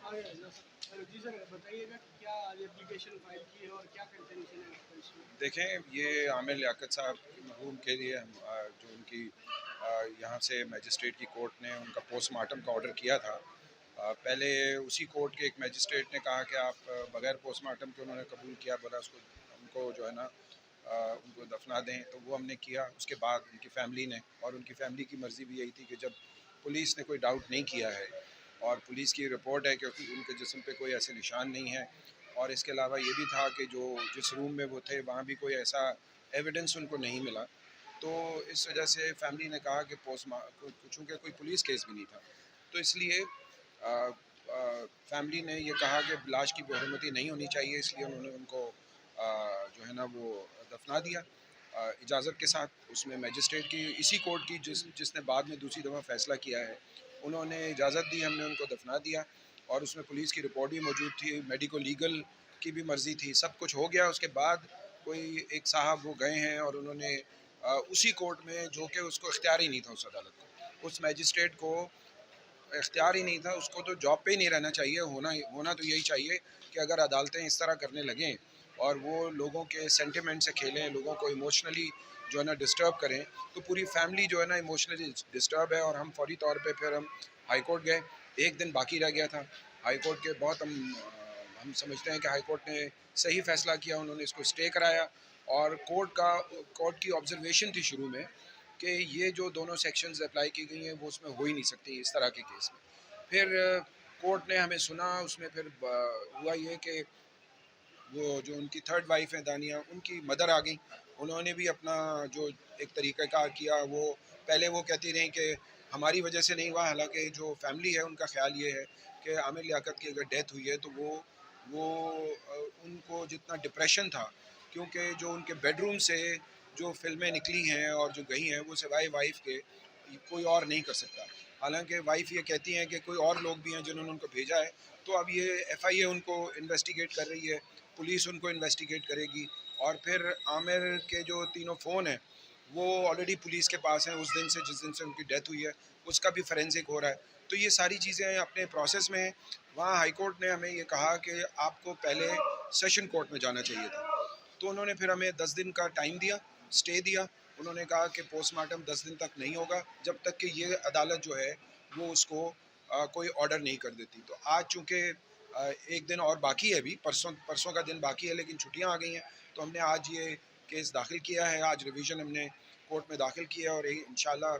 जी sir, बताइएगा कि क्या आज एप्लीकेशन फाइल की है और क्या कंटेंशन है आपका इसमें? देखें, ये आमिर लियाकत साहब मरहूम के लिए हम जो उनकी यहाँ से मजिस्ट्रेट की कोर्ट ने उनका पोस्टमार्टम का ऑर्डर किया था। पहले उसी कोर्ट के एक मजिस्ट्रेट ने कहा कि आप बगैर पोस्टमार्टम के उन्होंने कबूल किया, बोला उसको उनको जो है ना उनको दफना दें, तो वो हमने किया। उसके बाद उनकी फ़ैमिली ने, और उनकी फ़ैमिली की मर्ज़ी भी यही थी कि जब पुलिस ने कोई डाउट नहीं किया है और पुलिस की रिपोर्ट है कि उनके जिस्म पे कोई ऐसे निशान नहीं है, और इसके अलावा ये भी था कि जो जिस रूम में वो थे वहाँ भी कोई ऐसा एविडेंस उनको नहीं मिला, तो इस वजह से फैमिली ने कहा कि चूँकि कोई पुलिस केस भी नहीं था, तो इसलिए फैमिली ने ये कहा कि लाश की बेहरमती नहीं होनी चाहिए, इसलिए उन्होंने उनको जो है ना वो दफना दिया इजाज़त के साथ। उसमें मजिस्ट्रेट की इसी कोर्ट की जिसने बाद में दूसरी दफ़ा फ़ैसला किया है, उन्होंने इजाज़त दी, हमने उनको दफना दिया, और उसमें पुलिस की रिपोर्ट भी मौजूद थी, मेडिको लीगल की भी मर्ज़ी थी, सब कुछ हो गया। उसके बाद कोई एक साहब वो गए हैं और उन्होंने उसी कोर्ट में, जो कि उसको इख्तियार ही नहीं था उस अदालत को, उस मजिस्ट्रेट को इख्तियार ही नहीं था, उसको तो जॉब पे ही नहीं रहना चाहिए। होना होना तो यही चाहिए कि अगर अदालतें इस तरह करने लगें और वो लोगों के सेंटिमेंट से खेलें, लोगों को इमोशनली जो है ना डिस्टर्ब करें, तो पूरी फैमिली जो है ना इमोशनली डिस्टर्ब है। और हम फौरी तौर पे फिर हम हाई कोर्ट गए। एक दिन बाकी रह गया था हाई कोर्ट के। बहुत हम समझते हैं कि हाई कोर्ट ने सही फ़ैसला किया, उन्होंने इसको स्टे कराया। और कोर्ट की ऑब्जर्वेशन थी शुरू में कि ये जो दोनों सेक्शंस अप्लाई की गई हैं वो उसमें हो ही नहीं सकती इस तरह के केस में। फिर कोर्ट ने हमें सुना, उसमें फिर हुआ ये कि वो जो उनकी थर्ड वाइफ है दानिया, उनकी मदर आ गई। उन्होंने भी अपना जो एक तरीक़ाकार किया, वो पहले वो कहती रहीं कि हमारी वजह से नहीं हुआ, हालांकि जो फैमिली है उनका ख्याल ये है कि आमिर लियाकत की अगर डेथ हुई है तो वो उनको जितना डिप्रेशन था, क्योंकि जो उनके बेडरूम से जो फ़िल्में निकली हैं और जो गई हैं वो सिवाय वाइफ के कोई और नहीं कर सकता। हालांकि वाइफ ये कहती हैं कि कोई और लोग भी हैं जिन्होंने उनको भेजा है। तो अब ये एफआईए उनको इन्वेस्टिगेट कर रही है, पुलिस उनको इन्वेस्टिगेट करेगी। और फिर आमिर के जो तीनों फ़ोन हैं वो ऑलरेडी पुलिस के पास हैं, उस दिन से जिस दिन से उनकी डेथ हुई है उसका भी फॉरेंसिक हो रहा है। तो ये सारी चीज़ें अपने प्रोसेस में हैं। वहाँ हाई कोर्ट ने हमें ये कहा कि आपको पहले सेशन कोर्ट में जाना चाहिए था, तो उन्होंने फिर हमें 10 दिन का टाइम दिया, स्टे दिया। उन्होंने कहा कि पोस्टमार्टम 10 दिन तक नहीं होगा जब तक कि ये अदालत जो है वो उसको कोई ऑर्डर नहीं कर देती। तो आज चूँकि एक दिन और बाकी है, अभी परसों परसों का दिन बाकी है, लेकिन छुट्टियाँ आ गई हैं, तो हमने आज ये केस दाखिल किया है। आज रिवीजन हमने कोर्ट में दाखिल किया है और इंशाल्लाह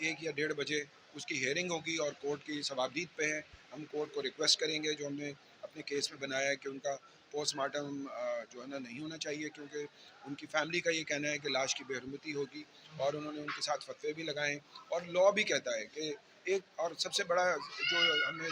1 या डेढ़ बजे उसकी हियरिंग होगी और कोर्ट की सवाबदीद पे है। हम कोर्ट को रिक्वेस्ट करेंगे, जो हमने अपने केस में बनाया है, कि उनका पोस्टमार्टम जो है ना नहीं होना चाहिए, क्योंकि उनकी फैमिली का ये कहना है कि लाश की बेहरमती होगी, और उन्होंने उनके साथ फतवे भी लगाए। और लॉ भी कहता है कि एक, और सबसे बड़ा जो हमने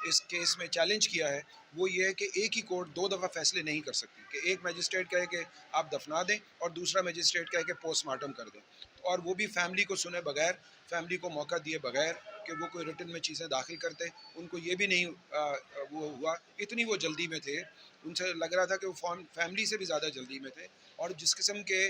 इस केस में चैलेंज किया है वो ये है कि एक ही कोर्ट दो दफ़ा फैसले नहीं कर सकती, कि एक मजिस्ट्रेट कहे कि आप दफना दें और दूसरा मजिस्ट्रेट कहे कि पोस्टमार्टम कर दें, और वो भी फैमिली को सुने बगैर, फैमिली को मौका दिए बगैर कि वो कोई रिटन में चीज़ें दाखिल करते। उनको ये भी नहीं वो हुआ, इतनी वो जल्दी में थे, उनसे लग रहा था कि वो फैमिली से भी ज़्यादा जल्दी में थे। और जिस किस्म के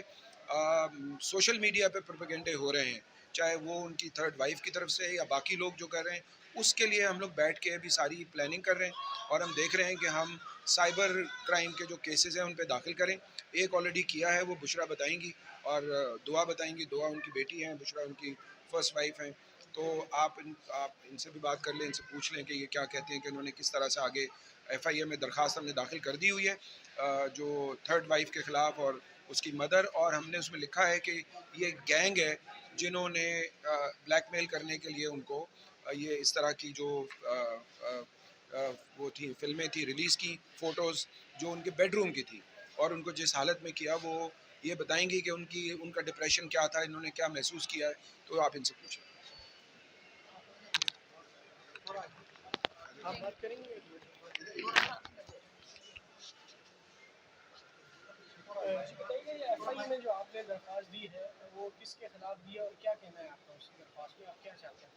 सोशल मीडिया पे प्रोपेगेंडे हो रहे हैं, चाहे वो उनकी थर्ड वाइफ की तरफ से या बाकी लोग जो कर रहे हैं, उसके लिए हम लोग बैठ के अभी सारी प्लानिंग कर रहे हैं। और हम देख रहे हैं कि हम साइबर क्राइम के जो केसेस हैं उन पे दाखिल करें। एक ऑलरेडी किया है, वो बुशरा बताएंगी, और दुआ बताएंगी। दुआ उनकी बेटी हैं, बुशरा उनकी फर्स्ट वाइफ हैं। तो आप इनसे भी बात कर लें, इनसे पूछ लें कि ये क्या कहते हैं कि उन्होंने किस तरह से आगे एफआईए में दरख्वास्त हमने दाखिल कर दी हुई है जो थर्ड वाइफ के ख़िलाफ़ और उसकी मदर। और हमने उसमें लिखा है कि ये गैंग है जिन्होंने ब्लैकमेल करने के लिए उनको ये इस तरह की जो वो थी फ़िल्में थी रिलीज़ की, फ़ोटोज़ जो उनके बेडरूम की थी, और उनको जिस हालत में किया, वो ये बताएंगी कि उनका डिप्रेशन क्या था, इन्होंने क्या महसूस किया है। तो आप इनसे पूछें। आप बात करेंगे? जी बताइए, ये एफआईए में जो आपने दरख्वास्त दी है वो किसके खिलाफ दी है और क्या कहना है आपका उसकी दरख्वास्त में, आप क्या चाहते हैं?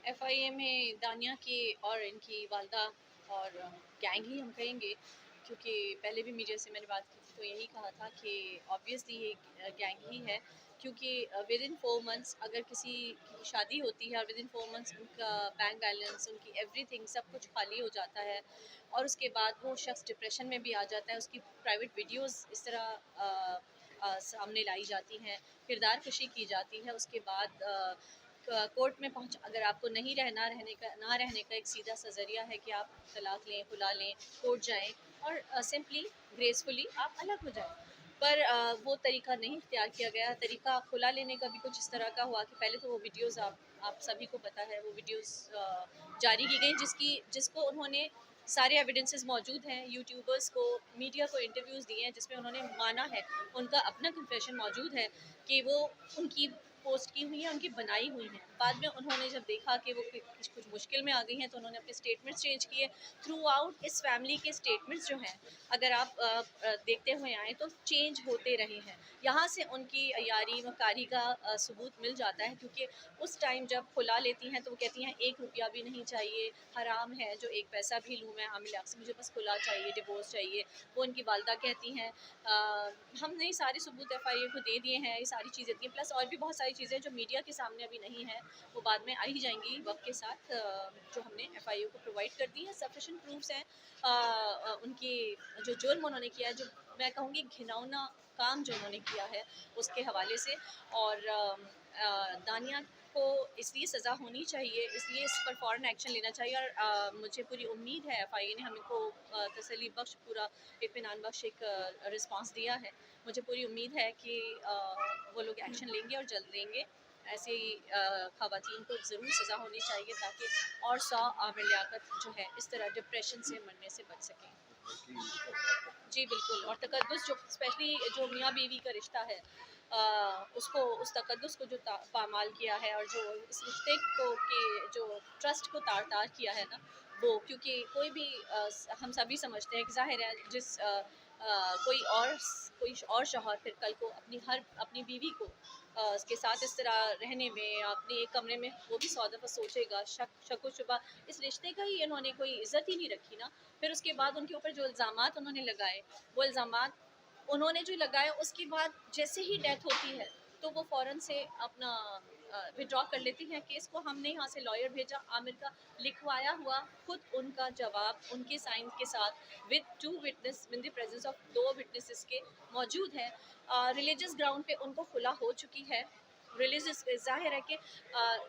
एफआईए में दानिया की और इनकी वालदा और गैंग ही हम कहेंगे, क्योंकि पहले भी मीडिया से मैंने बात की थी तो यही कहा था कि ऑब्वियसली ये गैंग ही है, क्योंकि विद इन 4 मंथ्स अगर किसी की शादी होती है और विद इन 4 मंथ्स उनका बैंक बैलेंस, उनकी एवरीथिंग सब कुछ खाली हो जाता है और उसके बाद वो शख्स डिप्रेशन में भी आ जाता है। उसकी प्राइवेट वीडियोस इस तरह सामने लाई जाती हैं, किरदार कशी की जाती है। उसके बाद कोर्ट में पहुंच, अगर आपको नहीं रहने का एक सीधा सा ज़रिया है कि आप तलाक लें, खुला लें, कोर्ट जाएं और सिंपली ग्रेसफुली आप अलग हो जाएं। पर वो तरीका नहीं इख्तियार किया गया। तरीका खुला लेने का भी कुछ इस तरह का हुआ कि पहले तो वो वीडियोस आप सभी को पता है, वो वीडियोस जारी की गई जिसको उन्होंने सारे एविडेंसेस मौजूद हैं। यूट्यूबर्स को, मीडिया को इंटरव्यूज़ दिए हैं जिसमें उन्होंने माना है, उनका अपना कन्फेशन मौजूद है कि वो उनकी पोस्ट की हुई हैं, उनकी बनाई हुई हैं। बाद में उन्होंने जब देखा कि वो कुछ मुश्किल में आ गई हैं तो उन्होंने अपने स्टेटमेंट्स चेंज किए। थ्रू आउट इस फैमिली के स्टेटमेंट्स जो हैं, अगर आप देखते हुए आएँ तो चेंज होते रहे हैं। यहाँ से उनकी यारी वकारी का सबूत मिल जाता है, क्योंकि उस टाइम जब खुला लेती हैं तो वो कहती हैं 1 रुपया भी नहीं चाहिए, हराम है जो 1 पैसा भी लूँ मैं आमिर लियाकत से, मुझे बस खुला चाहिए, डिवोर्स चाहिए। वो उनकी वालिदा कहती हैं हमने ये सारे सबूत एफआईए को दे दिए हैं, ये सारी चीज़ें दी हैं, प्लस और भी बहुत सारी चीज़ें जो मीडिया के सामने अभी नहीं है, वो बाद में आ ही जाएंगी वक्त के साथ, जो हमने एफआईए को प्रोवाइड कर दी है। सफिशेंट प्रूफ्स हैं उनकी, जो जुर्म उन्होंने किया है, जो मैं कहूँगी घिनौना काम जो उन्होंने किया है उसके हवाले से। और दानिया को इसलिए सज़ा होनी चाहिए, इसलिए इस पर फ़ौरन एक्शन लेना चाहिए। और मुझे पूरी उम्मीद है एफआईए ने हमको तसल्ली बख्श, पूरा इत्मीनान बख्श एक रिस्पांस दिया है। मुझे पूरी उम्मीद है कि वो लोग एक्शन लेंगे और जल्द लेंगे। ऐसी ख़वातीन को ज़रूर सज़ा होनी चाहिए ताकि और 100 आमिर लियाकत जो है इस तरह डिप्रेशन से मरने से बच सकें। जी बिल्कुल। और तकद्दुस जो स्पेशली जो मियाँ बीवी का रिश्ता है, उसको, उस तकद्दुस को जो पामाल किया है और जो इस रिश्ते को के जो ट्रस्ट को तार तार किया है ना, वो, क्योंकि कोई भी हम सभी समझते हैं कि ज़ाहिर है कोई और शौहर फिर कल को अपनी बीवी को उसके साथ इस तरह रहने में, अपने एक कमरे में, वो भी 100 दफ़ा सोचेगा। शक व शुबा, इस रिश्ते का ही इन्होंने कोई इज़्ज़त ही नहीं रखी ना। फिर उसके बाद उनके ऊपर जो इल्ज़ामात उन्होंने लगाए, वो इल्ज़ामात उन्होंने जो लगाया उसके बाद जैसे ही डेथ होती है तो वो फ़ौरन से अपना विड्रॉ कर लेती हैं केस को। हमने यहाँ से लॉयर भेजा, आमिर का लिखवाया हुआ खुद उनका जवाब उनके साइन के साथ with 2 witness, in the presence of 2 witnesses के मौजूद है। रिलीजियस ग्राउंड पे उनको खुला हो चुकी है। रिलीजियस ज़ाहिर है कि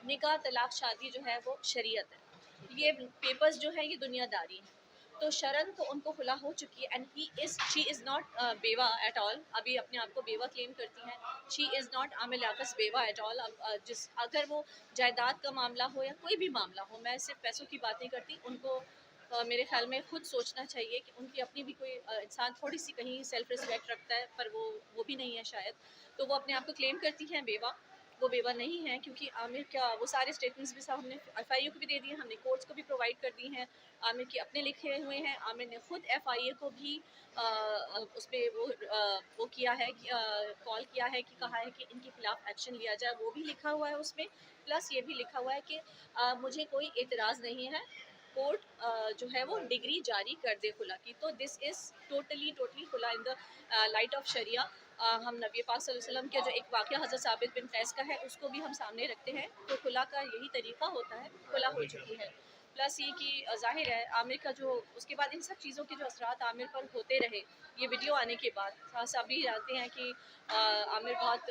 निकाह, तलाक, शादी जो है वो शरीयत है, ये पेपर्स जो है ये दुनियादारी है। तो शरण तो उनको खुला हो चुकी है। एंड शी इज़ नॉट बेवा एट ऑल। अभी अपने आप को बेवा क्लेम करती हैं। She is not Aamir Liaquat बेवा एट ऑल। जिस अगर वो जायदाद का मामला हो या कोई भी मामला हो, मैं सिर्फ पैसों की बात नहीं करती, उनको मेरे ख्याल में खुद सोचना चाहिए कि उनकी अपनी भी कोई इंसान थोड़ी सी कहीं सेल्फ रिस्पेक्ट रखता है, पर वो भी नहीं है शायद। तो वो अपने आप को क्लेम करती हैं बेवा। वो बेवा नहीं है, क्योंकि आमिर का वो सारे स्टेटमेंट्स भी सब हमने एफआईए को भी दे दिए, हमने कोर्ट्स को भी प्रोवाइड कर दी हैं। आमिर के अपने लिखे हुए हैं। आमिर ने खुद एफआईए को भी उस पर वो किया है, कॉल किया है कि कहा है कि इनके खिलाफ एक्शन लिया जाए, वो भी लिखा हुआ है उसमें। प्लस ये भी लिखा हुआ है कि मुझे कोई एतराज़ नहीं है, कोर्ट जो है वो डिग्री जारी कर दे खुला की। तो दिस इज़ टोटली खुला इन द लाइट ऑफ शरिया। हम नबी पाक सल्लल्लाहु अलैहि वसल्लम के जो एक वाक़या हज़रत साबित बिन कैस का है, उसको भी हम सामने रखते हैं। तो खुला का यही तरीका होता है, खुला हो चुकी है। प्लस ये कि ज़ाहिर है आमिर का जो उसके बाद इन सब चीज़ों के जो असरात आमिर पर होते रहे, ये वीडियो आने के बाद सभी जानते हैं कि आमिर बहुत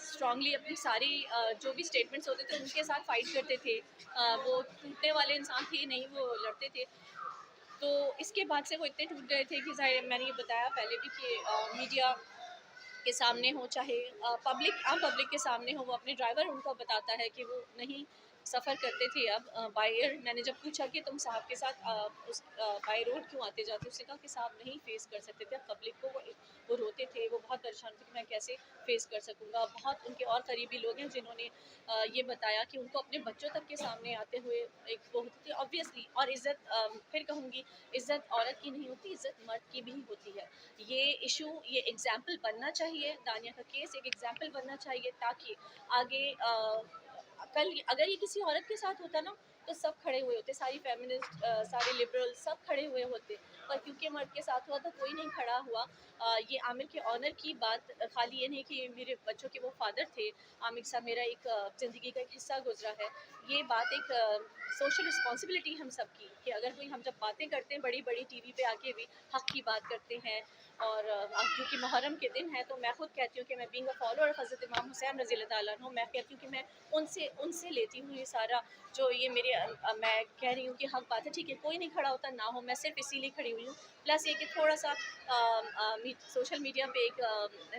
स्ट्रांगली अपनी सारी जो भी स्टेटमेंट्स होते थे उनके साथ फाइट करते थे। वो टूटने वाले इंसान थे नहीं, वो लड़ते थे। तो इसके बाद से वो इतने टूट गए थे कि ज़ाहिर मैंने ये बताया पहले भी कि मीडिया के सामने हो, चाहे आम पब्लिक के सामने हो, वो अपने ड्राइवर उनको बताता है कि वो नहीं सफ़र करते थे अब बाय एयर। मैंने जब पूछा कि तुम साहब के साथ उस बाय रोड क्यों आते जाते, उसने कहा कि साहब नहीं फेस कर सकते थे अब पब्लिक को। वो रोते थे, वो बहुत परेशान थे कि मैं कैसे फेस कर सकूँगा। बहुत उनके और करीबी लोग हैं जिन्होंने ये बताया कि उनको अपने बच्चों तक के सामने आते हुए एक वो होती थी ऑब्वियसली। और इज़्ज़त फिर कहूँगी, इज़्ज़त औरत की नहीं होती, इज़्ज़त मर्द की भी होती है। ये इशू, ये एग्जाम्पल बनना चाहिए, दानिया का केस एक एग्जाम्पल बनना चाहिए, ताकि आगे कल अगर ये किसी औरत के साथ होता ना, तो सब खड़े हुए होते, सारी फेमिनिस्ट, सारे लिबरल सब खड़े हुए होते, पर क्योंकि मर्द के साथ हुआ तो कोई नहीं खड़ा हुआ। ये आमिर के ऑनर की बात खाली ये नहीं कि मेरे बच्चों के वो फादर थे, आमिर साहब मेरा एक ज़िंदगी का एक हिस्सा गुजरा है। ये बात एक सोशल रिस्पॉन्सिबिलिटी हम सब की, कि अगर कोई हम जब बातें करते हैं बड़ी बड़ी टीवी पे आके भी हक की बात करते हैं, और क्योंकि मुहर्रम के दिन है तो मैं खुद कहती हूँ कि मैं बीइंग अ फॉलोअर ऑफ हज़रत इमाम हुसैन रज़ी अल्लाह ताला अन्हु, मैं कहती हूँ कि मैं उनसे लेती हूँ ये सारा, जो ये मेरे मैं कह रही हूँ कि हक बात है, ठीक है कोई नहीं खड़ा होता ना हो, मैं सिर्फ इसीलिए खड़ी हुई हूँ। प्लस ये कि थोड़ा सा सोशल मीडिया पे एक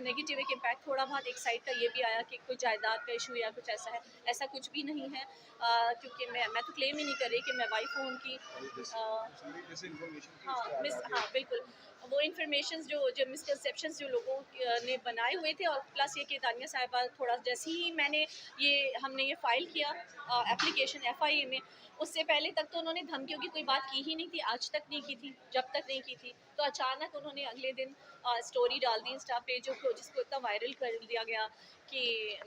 नेगेटिव एक इम्पैक्ट थोड़ा बहुत एक साइड का ये भी आया कि कोई जायदाद का इशू या कुछ ऐसा है, ऐसा कुछ भी नहीं है। क्योंकि मैं तो क्लेम ही नहीं कर रही कि मैं वाइफ हूँ उनकी। हाँ हाँ बिल्कुल, वो इन्फॉर्मेशन जो मिसकंसेप्शंस जो लोगों ने बनाए हुए थे, और प्लस ये कि दानिया साहिबा थोड़ा जैसे ही हमने ये फ़ाइल किया एप्लीकेशन एफआईए में, उससे पहले तक तो उन्होंने धमकियों की कोई बात की ही नहीं थी, आज तक नहीं की थी, जब तक नहीं की थी। तो अचानक उन्होंने अगले दिन स्टोरी डाल दी इंस्टा पे, जिसको इतना वायरल कर दिया गया कि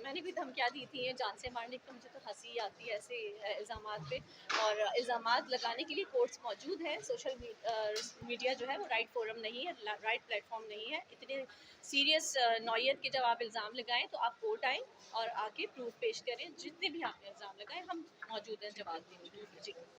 मैंने भी धमकियाँ दी थी ये जान से मारने की। तो मुझे तो हंसी आती है ऐसे इल्ज़ामात पे, और इल्ज़ामात लगाने के लिए कोर्ट्स मौजूद हैं। सोशल मीडिया जो है वो राइट फोरम नहीं है, राइट प्लेटफॉर्म नहीं है। इतने सीरियस नौयत के जब आप इल्ज़ाम लगाएं तो आप कोर्ट आएँ और आके प्रूफ पेश करें, जितने भी आपने इल्ज़ाम लगाए हम मौजूद हैं जवाब देने के लिए। जी।